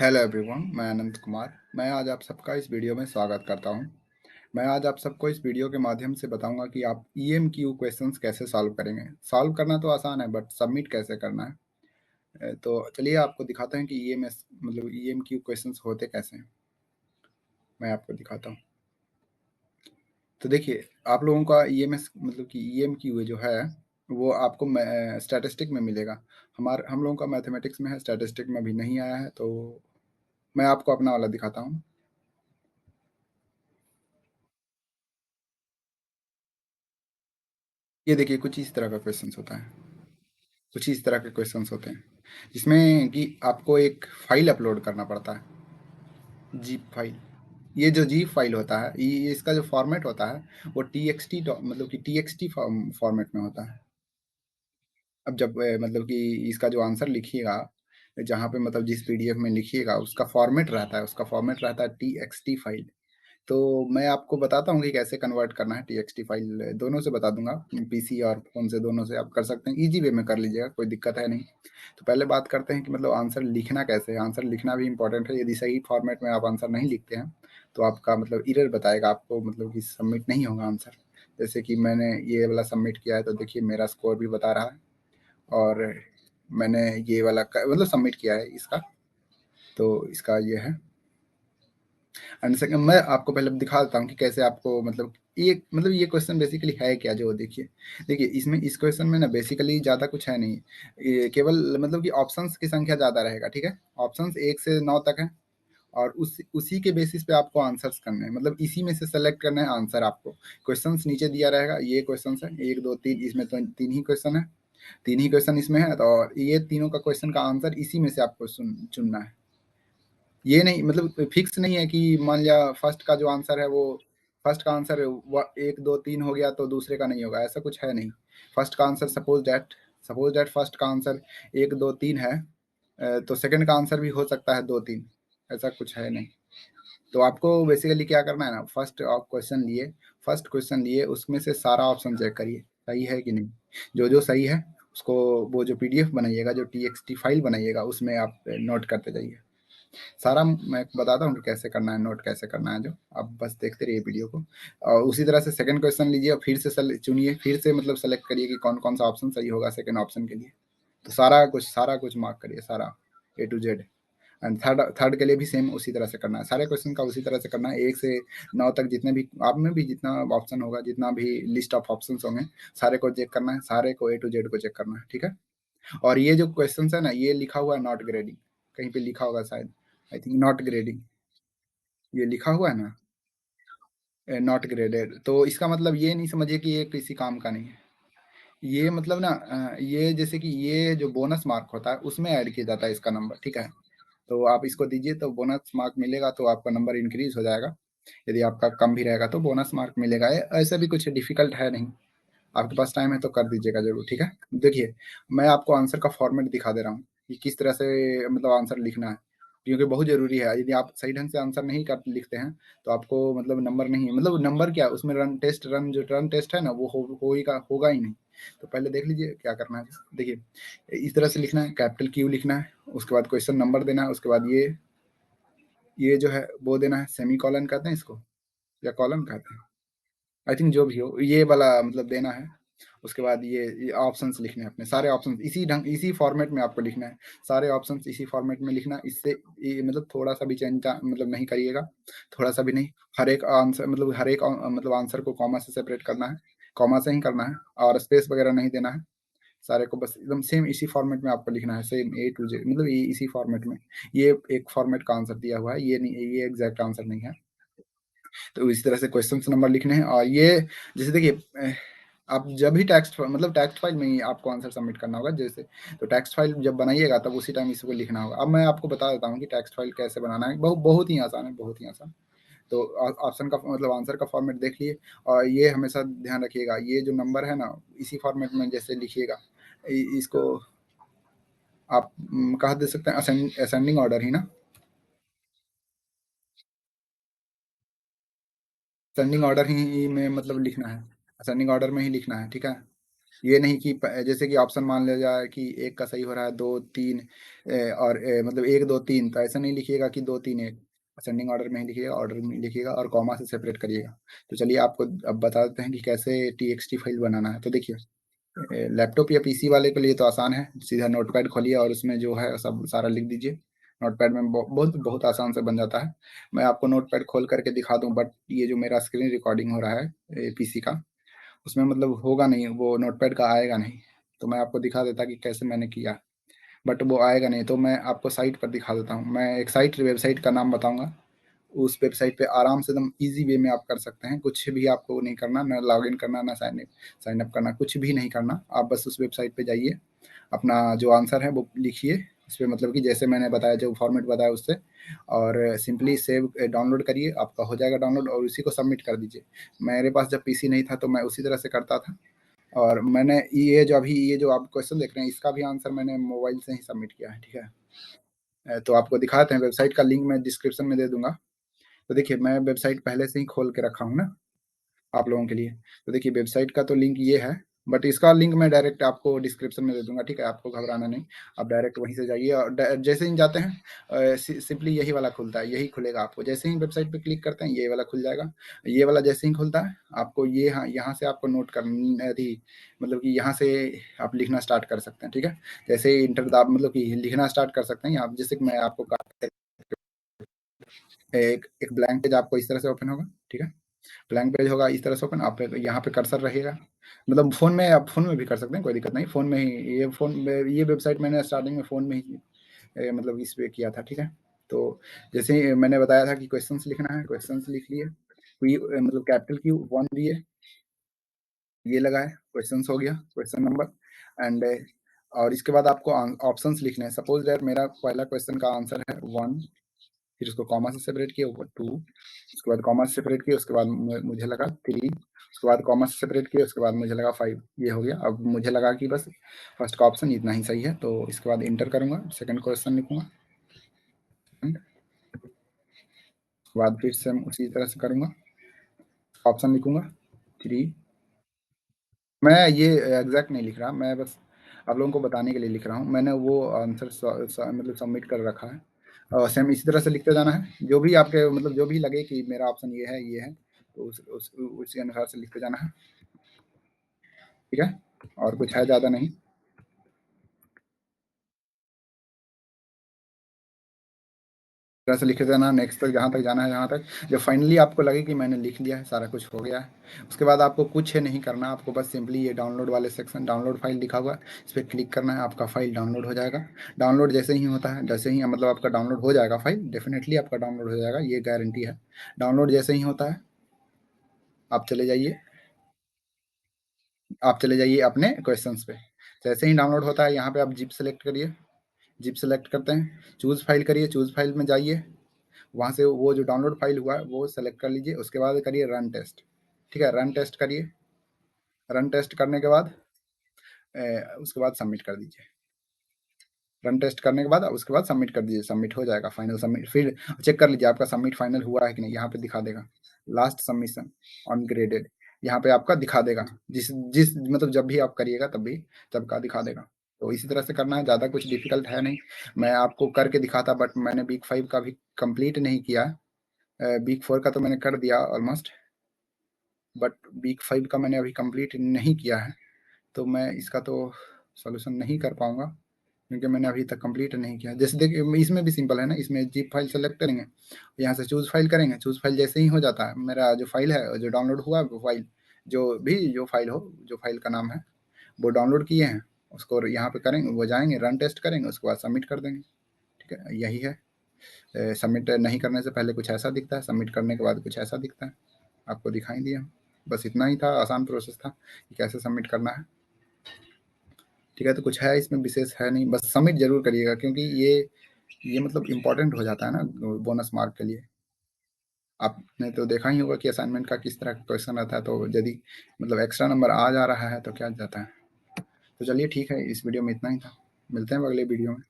Hello everyone, मैं अनंत कुमार। मैं आज आप सबका इस वीडियो में स्वागत करता हूं। मैं आज आप सबको इस वीडियो के माध्यम से बताऊंगा कि आप ईएमक्यू क्वेश्चंस कैसे सॉल्व करेंगे। सॉल्व करना तो आसान है, बट सबमिट कैसे करना है। तो चलिए आपको दिखाते हैं कि ईएमएस मतलब ईएमक्यू क्वेश्चंस होते कैसे हैं। मैं आपको दिखाता हूँ। तो देखिए, आप लोगों का ईएमएस मतलब कि ईएमक्यू जो है वो आपको स्टैटिस्टिक में मिलेगा। हम लोगों का मैथमेटिक्स में है, स्टैटिस्टिक में अभी नहीं आया है। तो मैं आपको अपना वाला दिखाता हूँ। ये देखिए, कुछ इस तरह का क्वेश्चंस होता है। कुछ इस तरह के क्वेश्चंस होते हैं जिसमें कि आपको एक फाइल अपलोड करना पड़ता है, जीप फाइल। ये जो जीप फाइल होता है, ये इसका जो फॉर्मेट होता है वो टीएक्सटी मतलब कि टीएक्सटी फॉर्मेट में होता है। अब जब मतलब कि इसका जो आंसर लिखिएगा, जहाँ पे मतलब जिस पीडीएफ में लिखिएगा उसका फॉर्मेट रहता है टीएक्सटी फाइल। तो मैं आपको बताता हूँ कि कैसे कन्वर्ट करना है टीएक्सटी फाइल। दोनों से बता दूंगा, पीसी और फोन से, दोनों से आप कर सकते हैं। इजी वे में कर लीजिएगा, कोई दिक्कत है नहीं। तो पहले बात करते हैं कि मतलब आंसर लिखना कैसे है। आंसर लिखना भी इंपॉर्टेंट है। यदि सही फॉर्मेट में आप आंसर नहीं लिखते हैं तो आपका मतलब इरर बताएगा आपको, मतलब कि सबमिट नहीं होगा आंसर। जैसे कि मैंने ये वाला सबमिट किया है तो देखिए मेरा स्कोर भी बता रहा है। और मैंने ये वाला मतलब सबमिट किया है इसका, तो इसका ये है। एंड सेकंड, मैं आपको पहले दिखा देता हूँ कि कैसे आपको मतलब ये क्वेश्चन बेसिकली है क्या। जो देखिए देखिए इसमें इस क्वेश्चन में ना बेसिकली ज़्यादा कुछ है नहीं। ये केवल मतलब कि ऑप्शंस की संख्या ज़्यादा रहेगा, ठीक है। ऑप्शंस 1 से 9 तक है। और उसी के बेसिस पे आपको आंसर्स करने हैं, मतलब इसी में से सेलेक्ट करना है आंसर आपको। क्वेश्चंस नीचे दिया रहेगा, ये क्वेश्चंस है 1 2 3, इसमें तो 3 ही क्वेश्चन है। 3 ही क्वेश्चन इसमें है, तो और ये तीनों का क्वेश्चन का आंसर इसी में से आपको चुनना है। ये नहीं मतलब फिक्स नहीं है कि मान लिया फर्स्ट का आंसर 1 2 3 हो गया तो दूसरे का नहीं होगा, ऐसा कुछ है नहीं। फर्स्ट का आंसर सपोज दैट फर्स्ट का आंसर 1 2 3 है, तो सेकंड का आंसर भी हो सकता है 2 3। ऐसा कुछ है नहीं। तो आपको बेसिकली क्या करना है ना, फर्स्ट क्वेश्चन लिए उसमें से सारा ऑप्शन चेक करिए सही है कि नहीं। जो जो सही है उसको, वो जो पीडीएफ बनाइएगा, जो टीएक्सटी फाइल बनाइएगा, उसमें आप नोट करते जाइए। सारा मैं बताता हूँ कि कैसे करना है, नोट कैसे करना है। जो आप बस देखते रहिए वीडियो को। और उसी तरह से सेकंड क्वेश्चन लीजिए और फिर से चुनिए, फिर से मतलब सेलेक्ट करिए कि कौन कौन सा ऑप्शन सही होगा सेकंड ऑप्शन के लिए। तो सारा कुछ मार्क करिए, सारा A to Z। And third third के लिए भी सेम उसी तरह से करना है, सारे क्वेश्चन का उसी तरह से करना है। 1 से 9 तक जितने भी आप में भी जितना ऑप्शन होगा, जितना भी लिस्ट ऑफ ऑप्शन होंगे, सारे को चेक करना है, सारे को A to Z को चेक करना है, ठीक है। और ये जो क्वेश्चन है ना, ये लिखा हुआ है नॉट ग्रेडिंग, कहीं पे लिखा होगा शायद, आई थिंक नॉट ग्रेडिंग, ये लिखा हुआ है ना, नॉट ग्रेडेड। तो इसका मतलब ये नहीं समझिए कि ये किसी काम का नहीं है। ये मतलब ना ये जैसे कि ये जो बोनस मार्क होता है उसमें ऐड किया जाता है इसका नंबर, ठीक है। तो आप इसको दीजिए तो बोनस मार्क मिलेगा, तो आपका नंबर इंक्रीज हो जाएगा। यदि आपका कम भी रहेगा तो बोनस मार्क मिलेगा। ऐसा भी कुछ डिफिकल्ट है नहीं। आपके पास टाइम है तो कर दीजिएगा जरूर, ठीक है। देखिए, मैं आपको आंसर का फॉर्मेट दिखा दे रहा हूँ कि किस तरह से मतलब आंसर लिखना है, क्योंकि बहुत जरूरी है। यदि आप सही ढंग से आंसर नहीं कर लिखते हैं तो आपको मतलब नंबर नहीं, मतलब नंबर क्या, उसमें रन टेस्ट है ना, वो होगा ही नहीं। तो पहले देख लीजिए क्या करना है। देखिए, इस तरह से लिखना है, कैपिटल क्यू लिखना है, उसके बाद क्वेश्चन नंबर देना है, उसके बाद ये जो है वो देना है, सेमी कॉलन कहते हैं इसको या कॉलन कहते हैं, आई थिंक जो भी हो, ये वाला मतलब देना है। उसके बाद ये ऑप्शंस लिखने हैं अपने, सारे ऑप्शंस इसी फॉर्मेट में आपको लिखना है। सारे ऑप्शंस इसी फॉर्मेट में लिखना है। इससे मतलब थोड़ा सा भी चेंज मतलब नहीं करिएगा, थोड़ा सा भी नहीं। हर एक मतलब आंसर को कॉमा से सेपरेट करना है, कॉमा से ही करना है, और स्पेस वगैरह नहीं देना है। सारे को बस एकदम सेम इसी फॉर्मेट में आपको लिखना है, सेम A to Z, मतलब इसी फॉर्मेट में। ये एक फॉर्मेट का आंसर दिया हुआ है, ये नहीं, ये एग्जैक्ट आंसर नहीं है। तो इस तरह से क्वेश्चन नंबर लिखने हैं। और ये जैसे देखिए, आप जब भी टेक्स्ट फाइल में ही आपको आंसर सबमिट करना होगा जैसे। तो टेक्स्ट फाइल जब बनाइएगा तब उसी टाइम इसको लिखना होगा। अब मैं आपको बता देता हूँ कि टेक्स्ट फाइल कैसे बनाना है, बहुत बहुत ही आसान है, बहुत ही आसान। तो ऑप्शन का मतलब आंसर का फॉर्मेट देख लिए। और ये हमेशा ध्यान रखिएगा, ये जो नंबर है ना, इसी फॉर्मेट में जैसे लिखिएगा। इसको आप कहा दे सकते हैं असेंडिंग ऑर्डर ही ना, असेंडिंग ऑर्डर ही में मतलब लिखना है, असेंडिंग ऑर्डर में ही लिखना है, ठीक है। ये नहीं कि जैसे कि ऑप्शन मान लिया जाए कि एक का सही हो रहा है, दो तीन, और मतलब एक दो तीन, तो ऐसा नहीं लिखिएगा कि दो तीन एक, असेंडिंग ऑर्डर में ही लिखिएगा, ऑर्डर में लिखिएगा और कॉमा से सेपरेट करिएगा। तो चलिए आपको अब बता देते हैं कि कैसे टीएक्सटी फाइल बनाना है। तो देखिए, लैपटॉप या पीसी वाले के लिए तो आसान है, सीधा नोटपैड खोलिए और उसमें जो है सब सारा लिख दीजिए। नोटपैड में बहुत बहुत आसान से बन जाता है। मैं आपको नोटपैड खोल करके दिखा दूं, बट ये जो मेरा स्क्रीन रिकॉर्डिंग हो रहा है पीसी का, उसमें मतलब होगा नहीं, वो नोटपैड का आएगा नहीं। तो मैं आपको दिखा देता कि कैसे मैंने किया, बट वो आएगा नहीं, तो मैं आपको साइट पर दिखा देता हूँ। मैं एक वेबसाइट का नाम बताऊंगा, उस वेबसाइट पे आराम से एकदम ईजी वे में आप कर सकते हैं। कुछ भी आपको नहीं करना, ना लॉगिन करना, ना साइन अप करना, कुछ भी नहीं करना। आप बस उस वेबसाइट पे जाइए, अपना जो आंसर है वो लिखिए उस पर, मतलब कि जैसे मैंने बताया, जो फॉर्मेट बताया उससे, और सिंपली सेव डाउनलोड करिए, आपका हो जाएगा डाउनलोड, और उसी को सबमिट कर दीजिए। मेरे पास जब पीसी नहीं था तो मैं उसी तरह से करता था, और मैंने ये जो आप क्वेश्चन देख रहे हैं, इसका भी आंसर मैंने मोबाइल से ही सबमिट किया है, ठीक है। तो आपको दिखाते हैं, वेबसाइट का लिंक मैं डिस्क्रिप्शन में दे दूंगा। तो देखिए, मैं वेबसाइट पहले से ही खोल के रखा हूँ ना आप लोगों के लिए। तो देखिए, वेबसाइट का तो लिंक ये है, बट इसका लिंक मैं डायरेक्ट आपको डिस्क्रिप्शन में दे दूंगा, ठीक है। आपको घबराना नहीं, आप डायरेक्ट वहीं से जाइए, और जैसे ही जाते हैं सिंपली यही वाला खुलता है, यही खुलेगा आपको। जैसे ही वेबसाइट पे क्लिक करते हैं ये वाला खुल जाएगा। ये वाला जैसे ही खुलता है आपको ये, हाँ, यहाँ से आपको नोट कर थी, मतलब कि यहाँ से आप लिखना स्टार्ट कर सकते हैं, ठीक है। जैसे ही इंटर दाब, मतलब कि लिखना स्टार्ट कर सकते हैं आप। जैसे कि मैं आपको एक एक ब्लैंक पेज आपको इस तरह से ओपन होगा, ठीक है। ब्लैंक पेज होगा इस तरह से ओपन, आप यहाँ पे कर्सर रहेगा। मतलब फोन में, आप फोन में भी कर सकते हैं, कोई दिक्कत नहीं। फोन में ही ये वेबसाइट मैंने स्टार्टिंग में फोन में ही मतलब इस पे किया था, ठीक है। तो जैसे ही मैंने बताया था कि क्वेश्चंस लिखना है, क्वेश्चंस लिख लिए, मतलब कैपिटल क्यू वन दिए, ये लगा है, क्वेश्चंस हो गया, क्वेश्चन नंबर, एंड और इसके बाद आपको ऑप्शंस लिखने हैं। सपोज दैट मेरा पहला क्वेश्चन का आंसर है वन, फिर उसको कॉमा से सेपरेट किया, ऊपर टू, उसके बाद कॉमा से सेपरेट किया, उसके बाद मुझे लगा थ्री, उसके बाद कॉमा से सेपरेट किया, उसके बाद मुझे लगा फाइव। ये हो गया। अब मुझे लगा कि बस फर्स्ट का ऑप्शन इतना ही सही है, तो इसके बाद इंटर करूंगा, सेकंड क्वेश्चन लिखूंगा, उसके बाद फिर से उसी तरह से करूंगा, ऑप्शन लिखूंगा थ्री। मैं ये एग्जैक्ट नहीं लिख रहा, मैं बस आप लोगों को बताने के लिए लिख रहा हूँ। मैंने वो आंसर मतलब सबमिट कर रखा है, और सेम इसी तरह से लिखते जाना है। जो भी आपके मतलब जो भी लगे कि मेरा ऑप्शन ये है, ये है, तो उसी अनुसार से लिखते जाना है, ठीक है। और कुछ है ज़्यादा नहीं, तरह से लिखते जाना, नेक्स्ट तक, जहाँ तक जाना है, जहाँ तक जब फाइनली आपको लगे कि मैंने लिख लिया है, सारा कुछ हो गया है, उसके बाद आपको कुछ नहीं करना। आपको बस सिंपली ये डाउनलोड वाले सेक्शन, डाउनलोड फाइल लिखा हुआ है, इस पर क्लिक करना है, आपका फाइल डाउनलोड हो जाएगा। डाउनलोड जैसे ही होता है, जैसे ही मतलब आपका डाउनलोड हो जाएगा फाइल, डेफिनेटली आपका डाउनलोड हो जाएगा, ये गारंटी है। डाउनलोड जैसे ही होता है आप चले जाइए, अपने क्वेश्चंस पे। जैसे ही डाउनलोड होता है, यहाँ पे आप जिप सेलेक्ट करिए, जिप सेलेक्ट करते हैं, चूज फाइल करिए, चूज फाइल में जाइए, वहाँ से वो जो डाउनलोड फाइल हुआ है वो सेलेक्ट कर लीजिए, उसके बाद करिए रन टेस्ट, ठीक है। रन टेस्ट करिए, रन टेस्ट करने के बाद उसके बाद सबमिट कर दीजिए। रन टेस्ट करने के बाद उसके बाद सबमिट कर दीजिए, सबमिट हो जाएगा, फाइनल सबमिट। फिर चेक कर लीजिए आपका सबमिट फाइनल हुआ है कि नहीं, यहाँ पे दिखा देगा लास्ट सबमिशन ऑन ग्रेडेड, यहाँ पे आपका दिखा देगा। जिस जिस मतलब जब भी आप करिएगा तब भी तब का दिखा देगा। तो इसी तरह से करना है, ज़्यादा कुछ डिफिकल्ट है नहीं। मैं आपको करके दिखाता, बट मैंने वीक 5 का भी कंप्लीट नहीं किया। वीक 4 का तो मैंने कर दिया ऑलमोस्ट, बट वीक 5 का मैंने अभी कंप्लीट नहीं किया है। तो मैं इसका तो सॉल्यूशन नहीं कर पाऊंगा, क्योंकि मैंने अभी तक कंप्लीट नहीं किया। जैसे देखिए, इसमें भी सिंपल है ना, इसमें जिप फाइल सेलेक्ट करेंगे, यहाँ से चूज फाइल करेंगे, चूज फाइल जैसे ही हो जाता है, मेरा जो फाइल है, जो डाउनलोड हुआ वो फाइल, जो फाइल हो, जो फाइल का नाम है वो डाउनलोड किए हैं, उसको यहाँ पे करेंगे, वो जाएंगे, रन टेस्ट करेंगे, उसके बाद सबमिट कर देंगे, ठीक है। यही है। सबमिट नहीं करने से पहले कुछ ऐसा दिखता है, सबमिट करने के बाद कुछ ऐसा दिखता है, आपको दिखाई दिया। बस इतना ही था, आसान प्रोसेस था कि कैसे सबमिट करना है, ठीक है। तो कुछ है इसमें विशेष है नहीं, बस सबमिट जरूर करिएगा, क्योंकि ये मतलब इम्पोर्टेंट हो जाता है ना बोनस मार्क के लिए। आपने तो देखा ही होगा कि असाइनमेंट का किस तरह का क्वेश्चन आता है, तो यदि मतलब एक्स्ट्रा नंबर आ जा रहा है तो क्या जाता है। तो चलिए ठीक है, इस वीडियो में इतना ही था, मिलते हैं अगले वीडियो में।